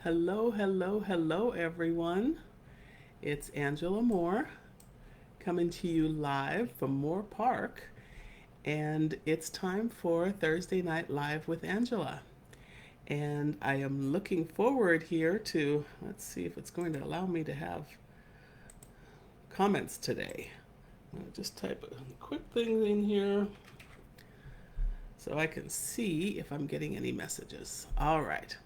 Hello, hello, hello, everyone. It's Angela Moore coming to you live from Moore Park, and it's time for Thursday Night Live with Angela. And I am looking forward here to, let's see if it's going to allow me to have comments today. I'll just type a quick thing in here so I can see if I'm getting any messages. All right.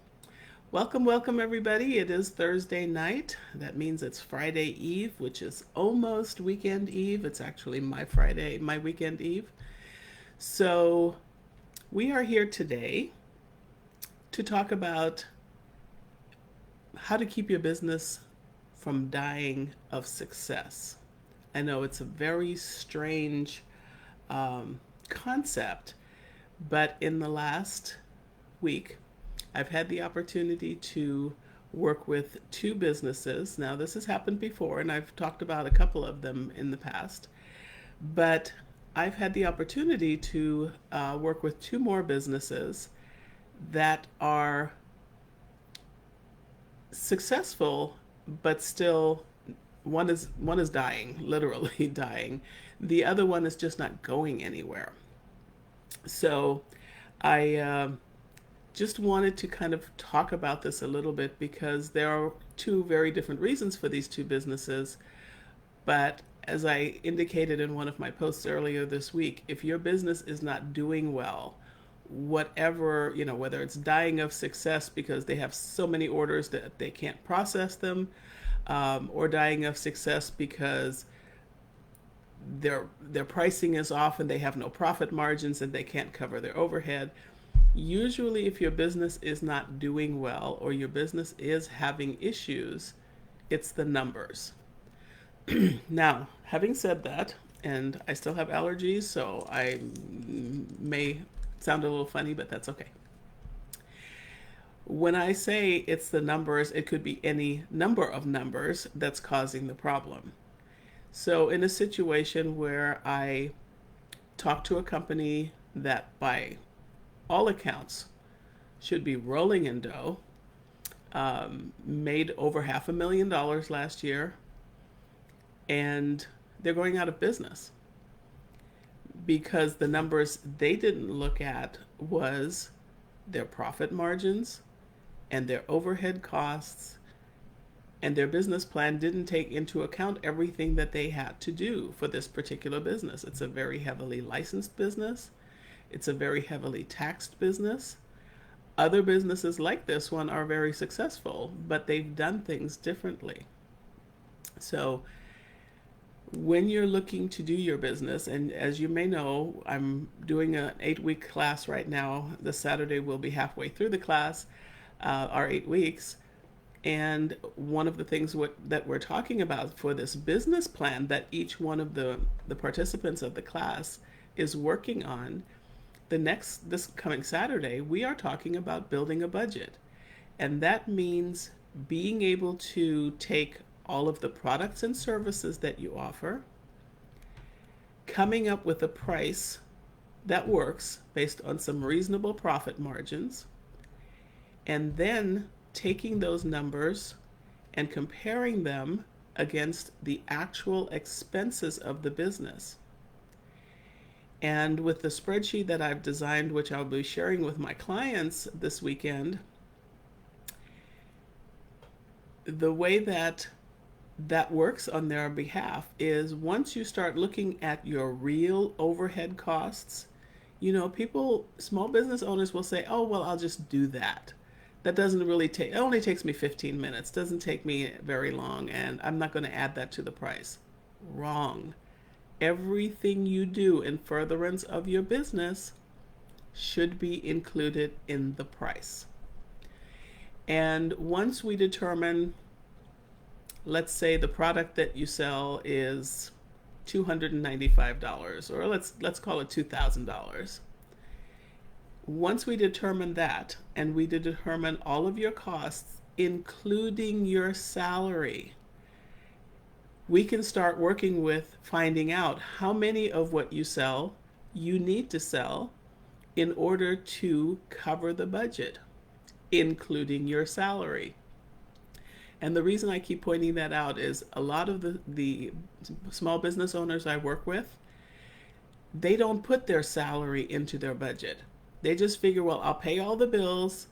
Welcome, welcome, everybody. It is Thursday night. That means it's Friday Eve, which is almost weekend Eve. It's actually my weekend Eve. So, we are here today to talk about how to keep your business from dying of success. I know it's a very strange concept, but in the last week, I've had the opportunity to work with two businesses. Now, this has happened before, and I've talked about a couple of them in the past, but I've had the opportunity to work with two more businesses that are successful, but still one is dying, literally dying. The other one is just not going anywhere. So I just wanted to kind of talk about this a little bit because there are two very different reasons for these two businesses. But as I indicated in one of my posts earlier this week, if your business is not doing well, whatever, whether it's dying of success because they have so many orders that they can't process them, or dying of success because their pricing is off and they have no profit margins and they can't cover their overhead. Usually, if your business is not doing well or your business is having issues, it's the numbers. Now, having said that, and I still have allergies, so I may sound a little funny, but that's okay. When I say it's the numbers, it could be any number of numbers that's causing the problem. So, in a situation where I talk to a company that, by all accounts, should be rolling in dough, made over $500,000 last year, and they're going out of business because the numbers they didn't look at was their profit margins and their overhead costs, and their business plan didn't take into account everything that they had to do for this particular business. It's a very heavily licensed business. It's a very heavily taxed business. Other businesses like this one are very successful, but they've done things differently. So when you're looking to do your business, and as you may know, I'm doing an 8-week class right now. This Saturday we'll be halfway through the class, our 8 weeks. And one of the things that we're talking about for this business plan that each one of the participants of the class is working on, this coming Saturday, we are talking about building a budget. And that means being able to take all of the products and services that you offer, coming up with a price that works based on some reasonable profit margins, and then taking those numbers and comparing them against the actual expenses of the business. And with the spreadsheet that I've designed, which I'll be sharing with my clients this weekend, the way that works on their behalf is once you start looking at your real overhead costs, people, small business owners will say, oh, well, I'll just do that. That doesn't really take, it only takes me 15 minutes, doesn't take me very long, and I'm not going to add that to the price. Wrong. Everything you do in furtherance of your business should be included in the price. And once we determine, let's say the product that you sell is $295, or let's call it $2,000. Once we determine that, and we determine all of your costs, including your salary, we can start working with finding out how many of what you sell you need to sell in order to cover the budget, including your salary. And the reason I keep pointing that out is a lot of the small business owners I work with, they don't put their salary into their budget. They just figure, well, I'll pay all the bills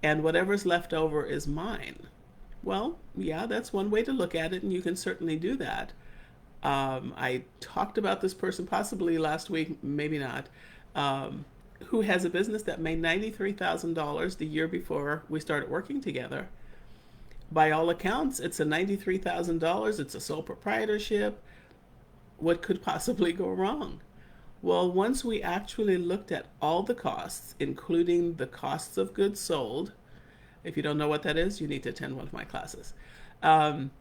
and whatever's left over is mine. Well, yeah, that's one way to look at it, and you can certainly do that. I talked about this person possibly last week, maybe not, who has a business that made $93,000 the year before we started working together. By all accounts, it's a $93,000, it's a sole proprietorship. What could possibly go wrong? Well, once we actually looked at all the costs, including the costs of goods sold, if you don't know what that is, you need to attend one of my classes. Um,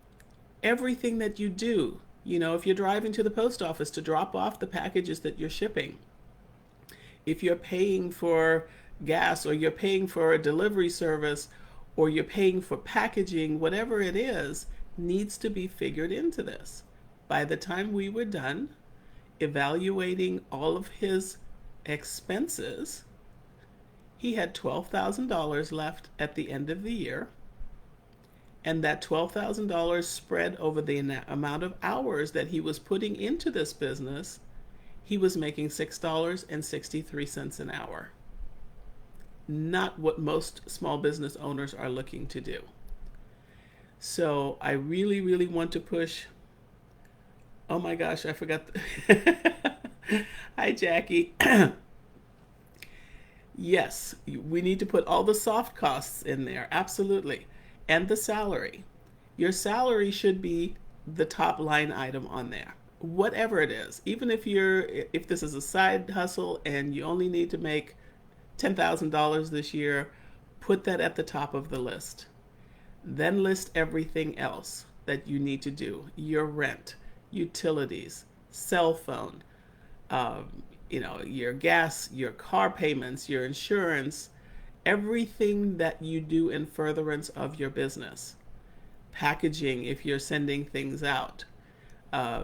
Everything that you do, if you're driving to the post office to drop off the packages that you're shipping, if you're paying for gas or you're paying for a delivery service or you're paying for packaging, whatever it is, needs to be figured into this. By the time we were done evaluating all of his expenses, he had $12,000 left at the end of the year. And that $12,000 spread over the amount of hours that he was putting into this business, he was making $6.63 an hour. Not what most small business owners are looking to do. So I really, really want to push. Oh my gosh, I forgot. Hi, Jackie. Yes, we need to put all the soft costs in there, absolutely. And the salary. Your salary should be the top line item on there. Whatever it is. Even if this is a side hustle and you only need to make $10,000 this year, put that at the top of the list. Then list everything else that you need to do. Your rent, utilities, cell phone, your gas, your car payments, your insurance, everything that you do in furtherance of your business. Packaging, if you're sending things out,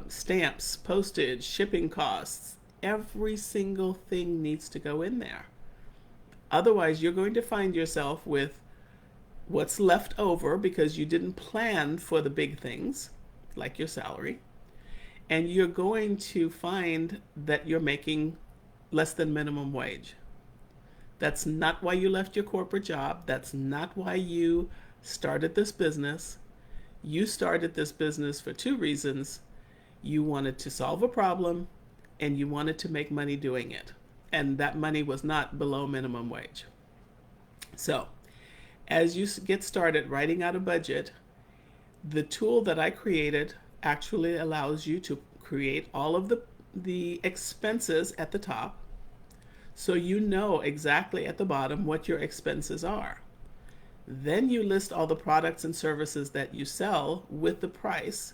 stamps, postage, shipping costs, every single thing needs to go in there. Otherwise, you're going to find yourself with what's left over because you didn't plan for the big things, like your salary, and you're going to find that you're making less than minimum wage. That's not why you left your corporate job. That's not why you started this business. You started this business for two reasons. You wanted to solve a problem and you wanted to make money doing it. And that money was not below minimum wage. So, as you get started writing out a budget, the tool that I created actually allows you to create all of the expenses at the top, so you know exactly at the bottom what your expenses are. Then you list all the products and services that you sell with the price,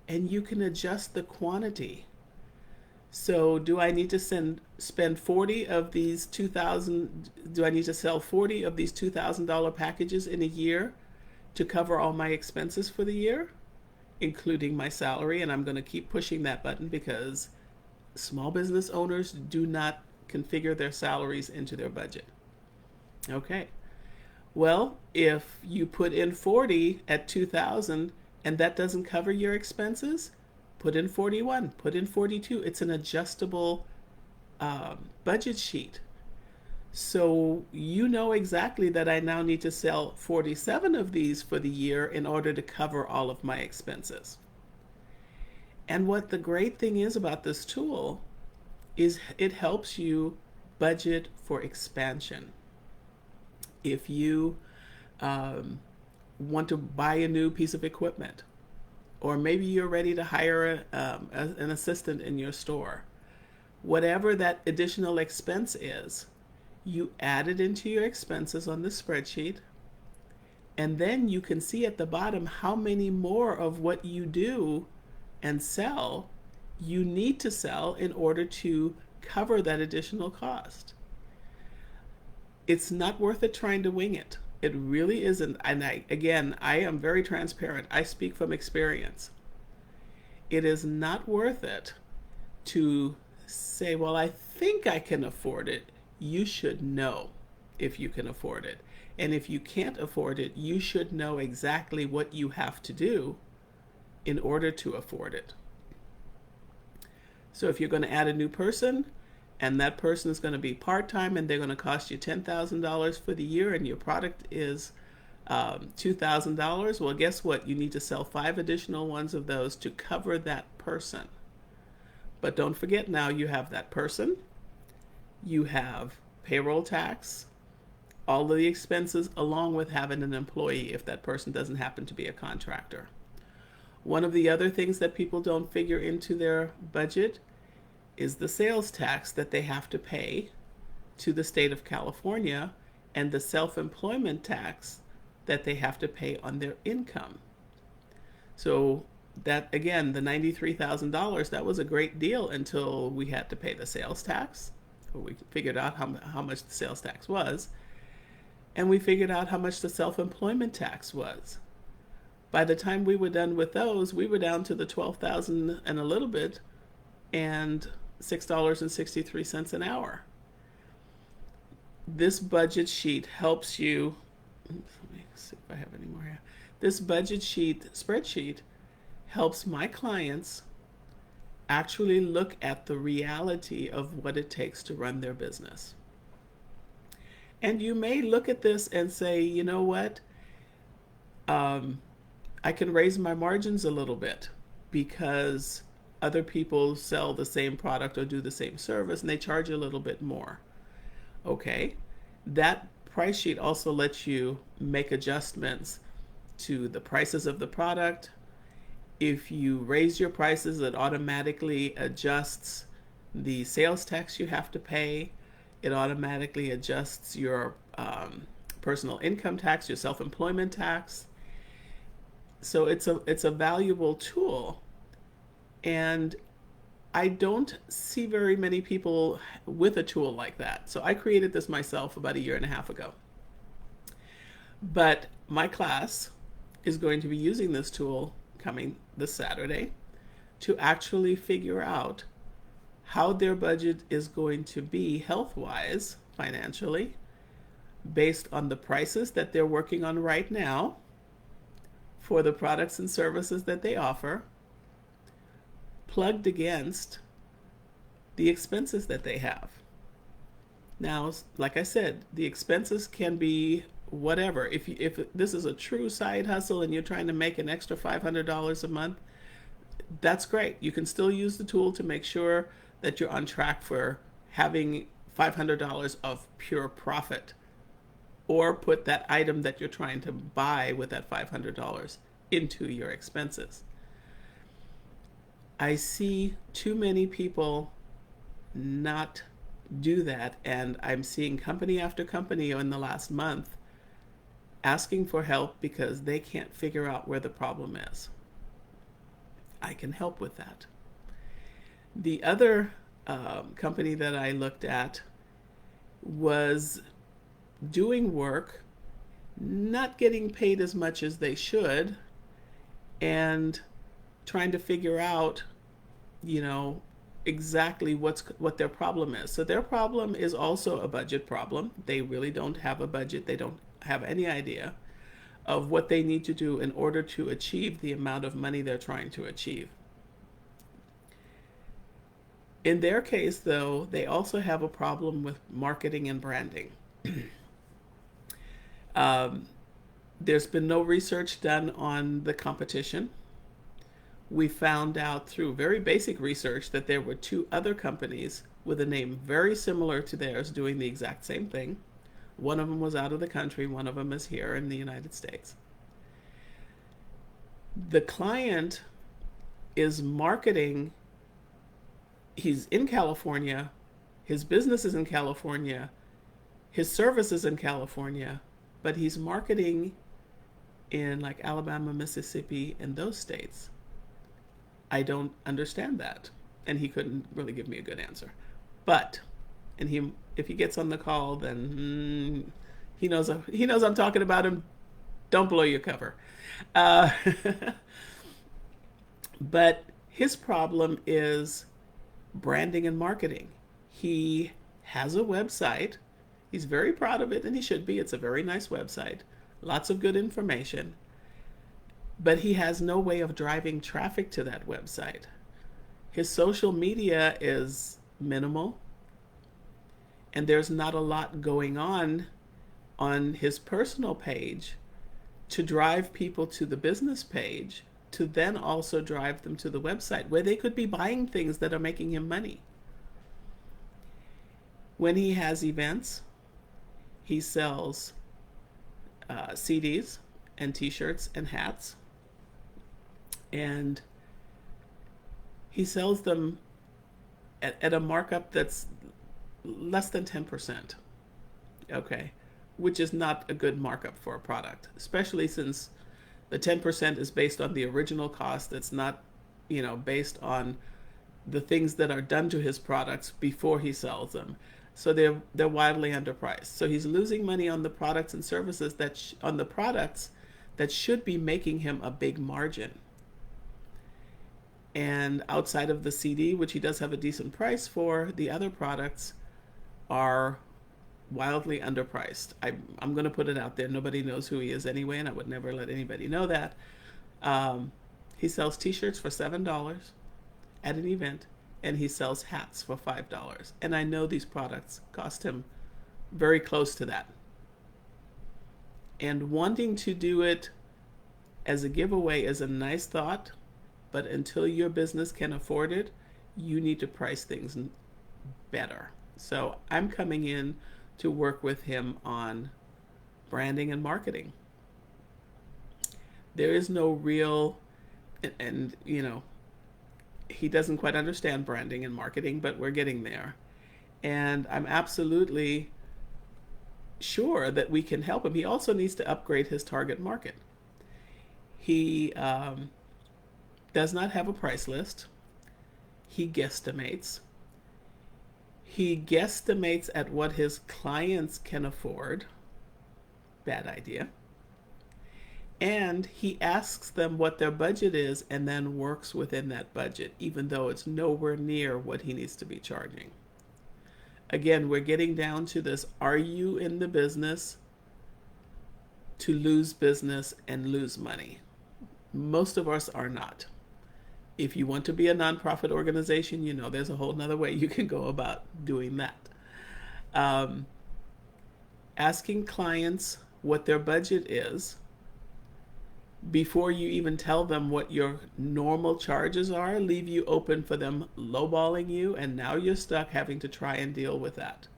and you can adjust the quantity. So do I need to spend 40 of these 2,000, do I need to sell 40 of these $2,000 packages in a year to cover all my expenses for the year, including my salary? And I'm going to keep pushing that button because small business owners do not configure their salaries into their budget. Okay. Well, if you put in 40 at 2,000 and that doesn't cover your expenses, put in 41, put in 42. It's an adjustable budget sheet. So you know exactly that I now need to sell 47 of these for the year in order to cover all of my expenses. And what the great thing is about this tool is it helps you budget for expansion. If you want to buy a new piece of equipment, or maybe you're ready to hire an assistant in your store, whatever that additional expense is, you add it into your expenses on the spreadsheet, and then you can see at the bottom how many more of what you do and sell you need to sell in order to cover that additional cost. It's not worth it trying to wing it. It really isn't. And I am very transparent. I speak from experience. It is not worth it to say, well, I think I can afford it. You should know. if you can afford it. And if you can't afford it, you should know exactly what you have to do in order to afford it. So if you're going to add a new person and that person is going to be part-time and they're going to cost you $10,000 for the year and your product is $2,000, well, guess what? You need to sell 5 additional ones of those to cover that person. But don't forget, now you have that person, you have payroll tax, all of the expenses, along with having an employee if that person doesn't happen to be a contractor. One of the other things that people don't figure into their budget is the sales tax that they have to pay to the state of California and the self-employment tax that they have to pay on their income. So that, again, the $93,000, that was a great deal until we had to pay the sales tax. We figured out how much the sales tax was, and we figured out how much the self-employment tax was. By the time we were done with those, we were down to the $12,000 and a little bit and $6.63 an hour. This budget sheet helps you. Let me see if I have any more here. This budget sheet, spreadsheet, helps my clients actually look at the reality of what it takes to run their business. And you may look at this and say, you know what? I can raise my margins a little bit because other people sell the same product or do the same service and they charge a little bit more. Okay, that price sheet also lets you make adjustments to the prices of the product. If you raise your prices, it automatically adjusts the sales tax you have to pay. It automatically adjusts your personal income tax, your self-employment tax. So it's a valuable tool, and I don't see very many people with a tool like that. So I created this myself about 1.5 years ago. But my class is going to be using this tool coming this Saturday to actually figure out how their budget is going to be health-wise, financially, based on the prices that they're working on right now for the products and services that they offer, plugged against the expenses that they have. Now, like I said, the expenses can be whatever. If this is a true side hustle and you're trying to make an extra $500 a month, that's great. You can still use the tool to make sure that you're on track for having $500 of pure profit, or put that item that you're trying to buy with that $500 into your expenses. I see too many people not do that, and I'm seeing company after company in the last month asking for help because they can't figure out where the problem is. I can help with that. The other company that I looked at was doing work, not getting paid as much as they should, and trying to figure out, exactly what their problem is. So their problem is also a budget problem. They really don't have a budget. They don't have any idea of what they need to do in order to achieve the amount of money they're trying to achieve. In their case, though, they also have a problem with marketing and branding. There's been no research done on the competition. We found out through very basic research that there were 2 other companies with a name very similar to theirs doing the exact same thing. One of them was out of the country, one of them is here in the United States. The client is marketing, he's in California, his business is in California, his service is in California, but he's marketing in like Alabama, Mississippi, and those states. I don't understand that. And he couldn't really give me a good answer. But, if he gets on the call, then he knows I'm talking about him. Don't blow your cover. But his problem is branding and marketing. He has a website. He's very proud of it, and he should be. It's a very nice website, lots of good information. But he has no way of driving traffic to that website. His social media is minimal, and there's not a lot going on his personal page to drive people to the business page to then also drive them to the website where they could be buying things that are making him money. When he has events, he sells CDs and t-shirts and hats, and he sells them at a markup that's less than 10%. Okay, which is not a good markup for a product, especially since the 10% is based on the original cost. It's not, based on the things that are done to his products before he sells them. So they're wildly underpriced. So he's losing money on the products and services on the products that should be making him a big margin. And outside of the CD, which he does have a decent price for, the other products are wildly underpriced. I'm going to put it out there. Nobody knows who he is anyway, and I would never let anybody know that. He sells t-shirts for $7 at an event, and he sells hats for $5. And I know these products cost him very close to that. And wanting to do it as a giveaway is a nice thought, but until your business can afford it, you need to price things better. So I'm coming in to work with him on branding and marketing. There is no real, and he doesn't quite understand branding and marketing, but we're getting there. And I'm absolutely sure that we can help him. He also needs to upgrade his target market. He does not have a price list. He guesstimates. He guesstimates at what his clients can afford. Bad idea. And he asks them what their budget is and then works within that budget, even though it's nowhere near what he needs to be charging. Again, we're getting down to this. Are you in the business to lose business and lose money? Most of us are not. If you want to be a nonprofit organization, there's a whole nother way you can go about doing that. Asking clients what their budget is before you even tell them what your normal charges are, leave you open for them lowballing you, and now you're stuck having to try and deal with that.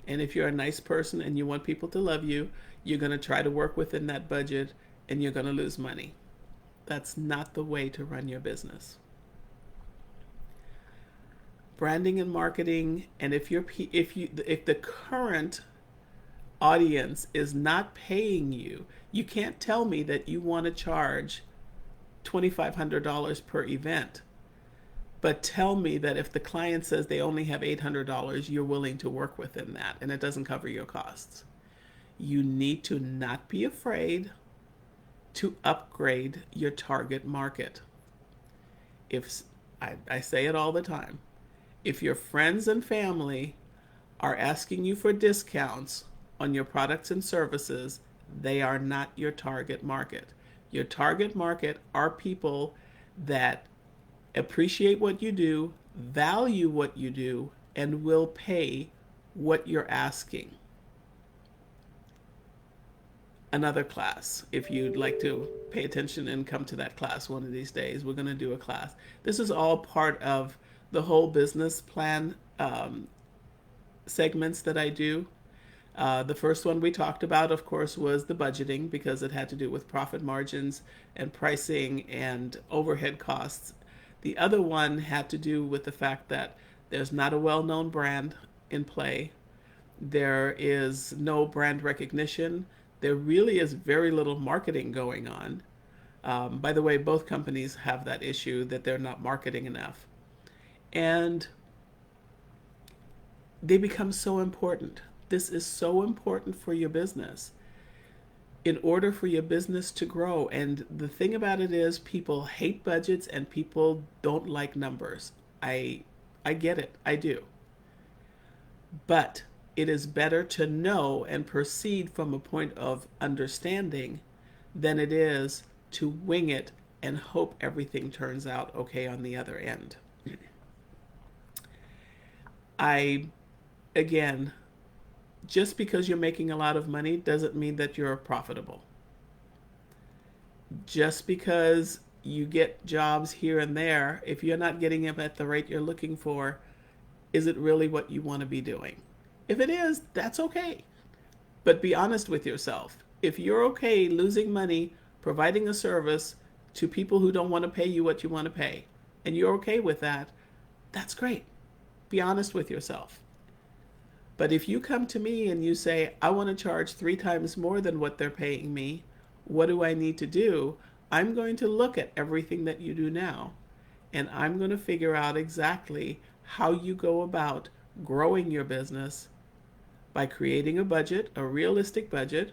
And if you're a nice person and you want people to love you, you're going to try to work within that budget, and you're going to lose money. That's not the way to run your business. Branding and marketing, and if the current audience is not paying you, you can't tell me that you want to charge $2,500 per event, but tell me that if the client says they only have $800, you're willing to work within that, and it doesn't cover your costs. You need to not be afraid to upgrade your target market. If I say it all the time, if your friends and family are asking you for discounts on your products and services, they are not your target market. Your target market are people that appreciate what you do, value what you do, and will pay what you're asking. Another class, if you'd like to pay attention and come to that class one of these days, we're going to do a class. This is all part of the whole business plan segments that I do. The first one we talked about, of course, was the budgeting, because it had to do with profit margins and pricing and overhead costs. The other one had to do with the fact that there's not a well-known brand in play. There is no brand recognition. There really is very little marketing going on. By the way, both companies have that issue that they're not marketing enough. And they become so important. This is so important for your business in order for your business to grow. And the thing about it is, people hate budgets and people don't like numbers. I get it. I do. But it is better to know and proceed from a point of understanding than it is to wing it and hope everything turns out okay on the other end. I, again, just because you're making a lot of money doesn't mean that you're profitable. Just because you get jobs here and there, if you're not getting them at the rate you're looking for, is it really what you want to be doing? If it is, that's okay. But be honest with yourself. If you're okay losing money providing a service to people who don't want to pay you what you want to pay, and you're okay with that, that's great. Be honest with yourself. But if you come to me and you say, I want to charge 3 times more than what they're paying me, what do I need to do? I'm going to look at everything that you do now, and I'm going to figure out exactly how you go about growing your business by creating a budget, a realistic budget,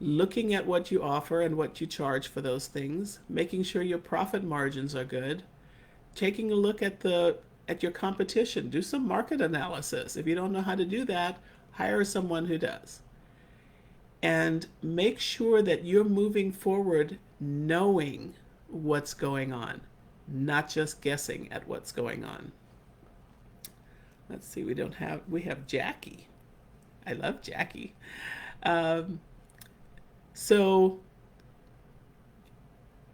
looking at what you offer and what you charge for those things, making sure your profit margins are good, taking a look at your competition, do some market analysis. If you don't know how to do that, hire someone who does. And make sure that you're moving forward knowing what's going on, not just guessing at what's going on. Let's see, we have Jackie. I love Jackie. So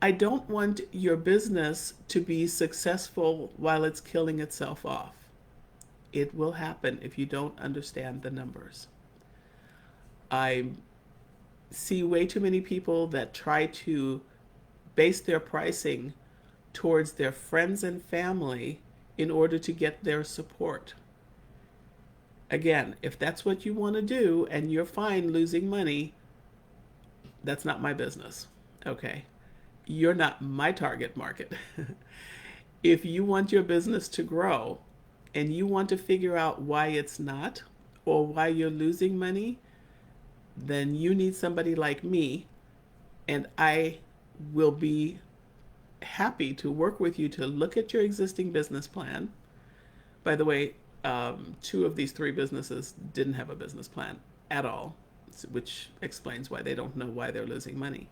I don't want your business to be successful while it's killing itself off. It will happen if you don't understand the numbers. I see way too many people that try to base their pricing towards their friends and family in order to get their support. Again, if that's what you want to do and you're fine losing money, that's not my business. Okay. You're not my target market. If you want your business to grow and you want to figure out why it's not or why you're losing money, then you need somebody like me, and I will be happy to work with you to look at your existing business plan. By the way, 2 of these 3 businesses didn't have a business plan at all, which explains why they don't know why they're losing money.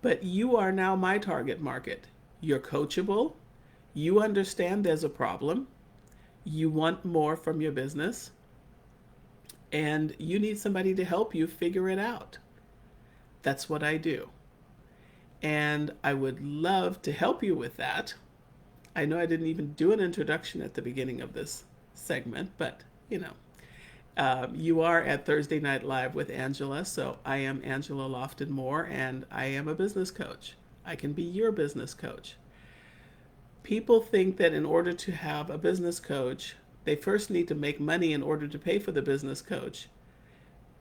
But you are now my target market. You're coachable. You understand there's a problem. You want more from your business. And you need somebody to help you figure it out. That's what I do. And I would love to help you with that. I know I didn't even do an introduction at the beginning of this segment, but you are at Thursday Night Live with Angela. So I am Angela Lofton Moore, and I am a business coach. I can be your business coach. People think that in order to have a business coach, they first need to make money in order to pay for the business coach.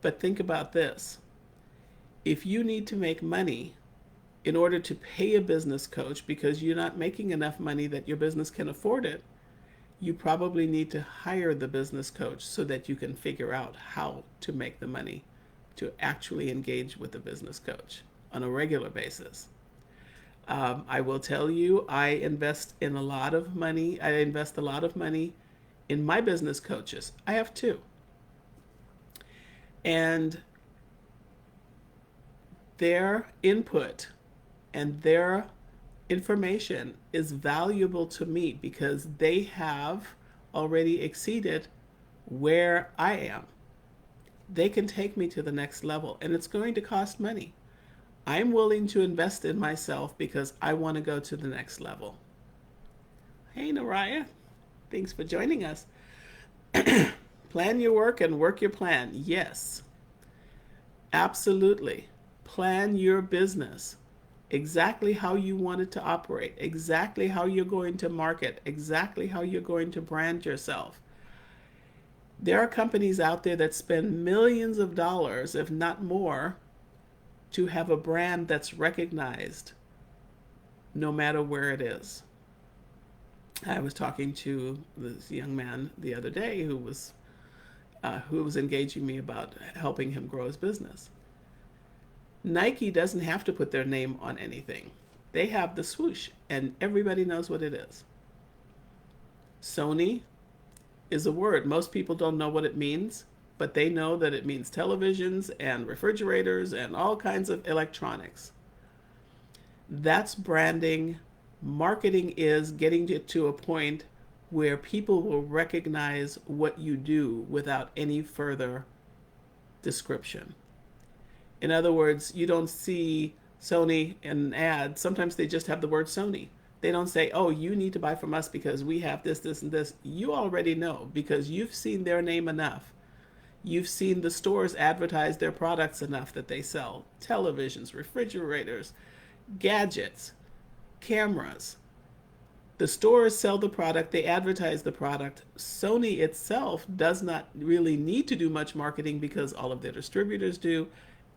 But think about this. If you need to make money in order to pay a business coach because you're not making enough money that your business can afford it, you probably need to hire the business coach so that you can figure out how to make the money to actually engage with the business coach on a regular basis. I will tell you, I invest a lot of money in my business coaches. I have 2. And their input and their information is valuable to me because they have already exceeded where I am. They can take me to the next level, and it's going to cost money. I'm willing to invest in myself because I want to go to the next level. Hey, Naraya. Thanks for joining us. Plan your work and work your plan. Yes, absolutely. Plan your business. Exactly how you want it to operate. Exactly how you're going to market. Exactly how you're going to brand yourself. There are companies out there that spend millions of dollars, if not more, to have a brand that's recognized no matter where it is. I was talking to this young man the other day who was engaging me about helping him grow his business. Nike doesn't have to put their name on anything. They have the swoosh, and everybody knows what it is. Sony is a word. Most people don't know what it means, but they know that it means televisions and refrigerators and all kinds of electronics. That's branding. Marketing is getting it to a point where people will recognize what you do without any further description. In other words, you don't see Sony in an ad. Sometimes they just have the word Sony. They don't say, oh, you need to buy from us because we have this, this, and this. You already know because you've seen their name enough. You've seen the stores advertise their products enough that they sell televisions, refrigerators, gadgets, cameras. The stores sell the product, they advertise the product. Sony itself does not really need to do much marketing because all of their distributors do,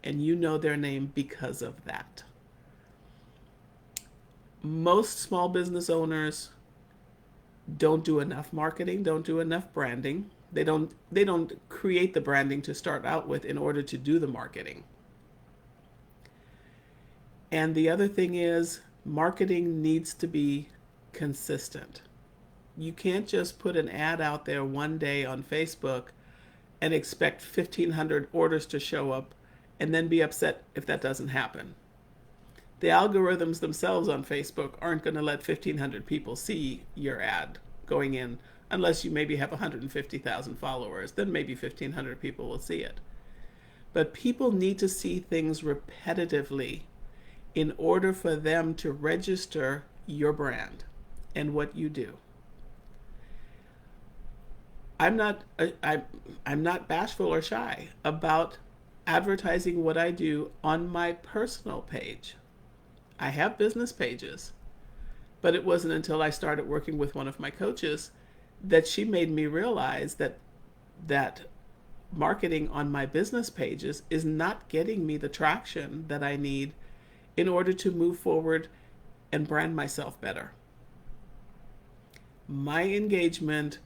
and you know their name because of that. Most small business owners don't do enough marketing, don't do enough branding. They don't create the branding to start out with in order to do the marketing. And the other thing is marketing needs to be consistent. You can't just put an ad out there one day on Facebook and expect 1,500 orders to show up and then be upset if that doesn't happen. The algorithms themselves on Facebook aren't going to let 1,500 people see your ad going in unless you maybe have 150,000 followers. Then maybe 1,500 people will see it. But people need to see things repetitively in order for them to register your brand and what you do. I'm not bashful or shy about advertising what I do on my personal page. I have business pages, but it wasn't until I started working with one of my coaches that she made me realize that marketing on my business pages is not getting me the traction that I need in order to move forward and brand myself better. My engagement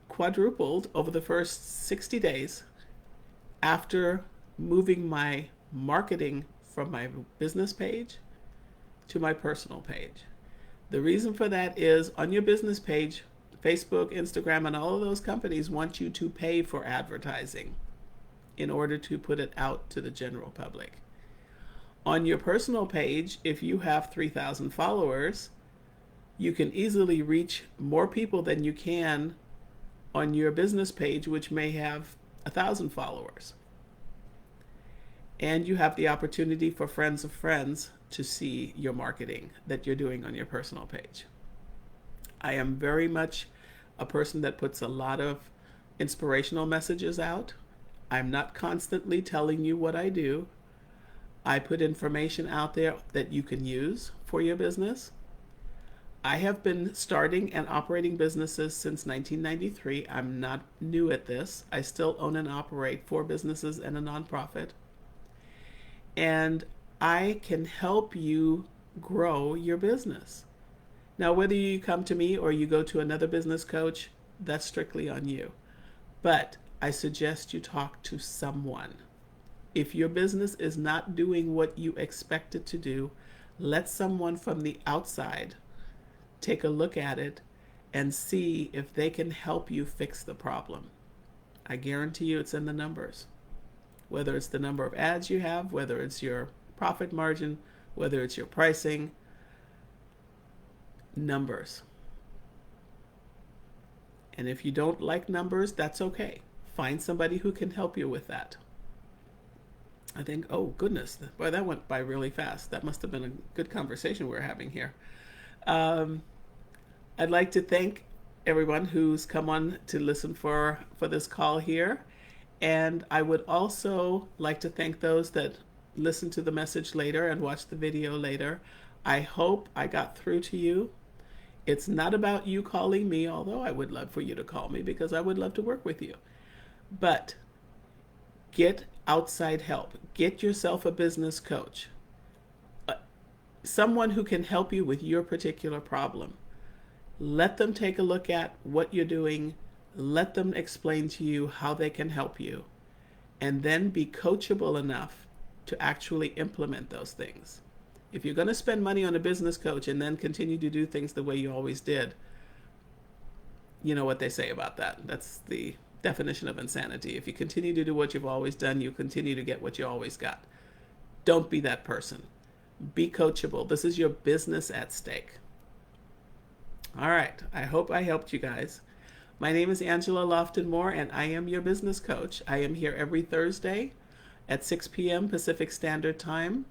quadrupled over the first 60 days after moving my marketing from my business page to my personal page. The reason for that is on your business page, Facebook, Instagram, and all of those companies want you to pay for advertising in order to put it out to the general public. On your personal page, if you have 3,000 followers, you can easily reach more people than you can on your business page, which may have 1,000 followers. And you have the opportunity for friends of friends to see your marketing that you're doing on your personal page. I am very much a person that puts a lot of inspirational messages out. I'm not constantly telling you what I do. I put information out there that you can use for your business. I have been starting and operating businesses since 1993. I'm not new at this. I still own and operate 4 businesses and a nonprofit. And I can help you grow your business. Now, whether you come to me or you go to another business coach, that's strictly on you. But I suggest you talk to someone. If your business is not doing what you expect it to do, let someone from the outside take a look at it and see if they can help you fix the problem. I guarantee you it's in the numbers. Whether it's the number of ads you have, whether it's your profit margin, whether it's your pricing, numbers. And if you don't like numbers, that's okay. Find somebody who can help you with that. I think, oh goodness, boy, that went by really fast. That must have been a good conversation we're having here. I'd like to thank everyone who's come on to listen for this call here. And I would also like to thank those that listen to the message later and watch the video later. I hope I got through to you. It's not about you calling me, although I would love for you to call me because I would love to work with you. But get outside help. Get yourself a business coach. Someone who can help you with your particular problem. Let them take a look at what you're doing. Let them explain to you how they can help you. And then be coachable enough to actually implement those things. If you're going to spend money on a business coach and then continue to do things the way you always did, you know what they say about that. That's the definition of insanity. If you continue to do what you've always done, you continue to get what you always got. Don't be that person. Be coachable. This is your business at stake. All right. I hope I helped you guys. My name is Angela Lofton Moore, and I am your business coach. I am here every Thursday at 6 p.m. Pacific Standard Time,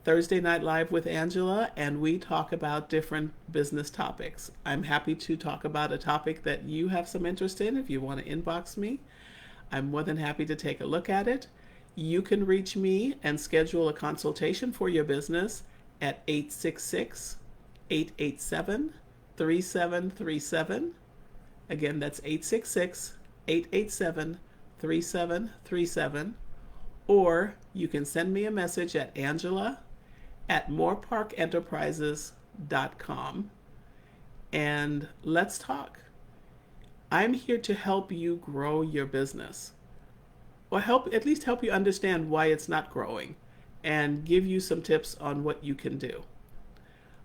Thursday Night Live with Angela, and we talk about different business topics. I'm happy to talk about a topic that you have some interest in. If you want to inbox me, I'm more than happy to take a look at it. You can reach me and schedule a consultation for your business at 866 887 3737. Again, that's 866 887 3737. Or you can send me a message at angela@moreparkenterprises.com and let's talk. I'm here to help you grow your business, or at least help you understand why it's not growing and give you some tips on what you can do.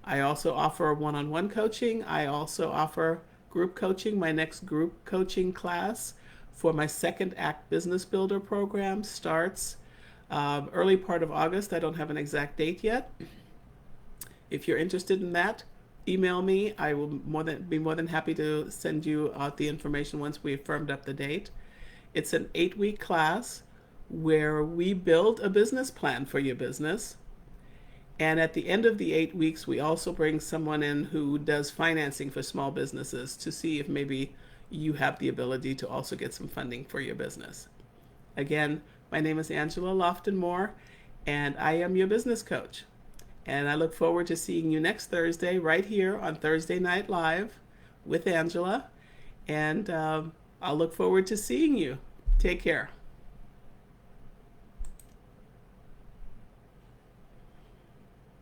I also offer one-on-one coaching. I also offer group coaching. My next group coaching class for my second act business builder program starts early part of August. I don't have an exact date yet. If you're interested in that, email me. I will be more than happy to send you out the information once we've firmed up the date. It's an 8-week class where we build a business plan for your business. And at the end of the 8 weeks, we also bring someone in who does financing for small businesses to see if maybe you have the ability to also get some funding for your business. Again, my name is Angela Lofton Moore, and I am your business coach. And I look forward to seeing you next Thursday right here on Thursday Night Live with Angela. And I'll look forward to seeing you. Take care.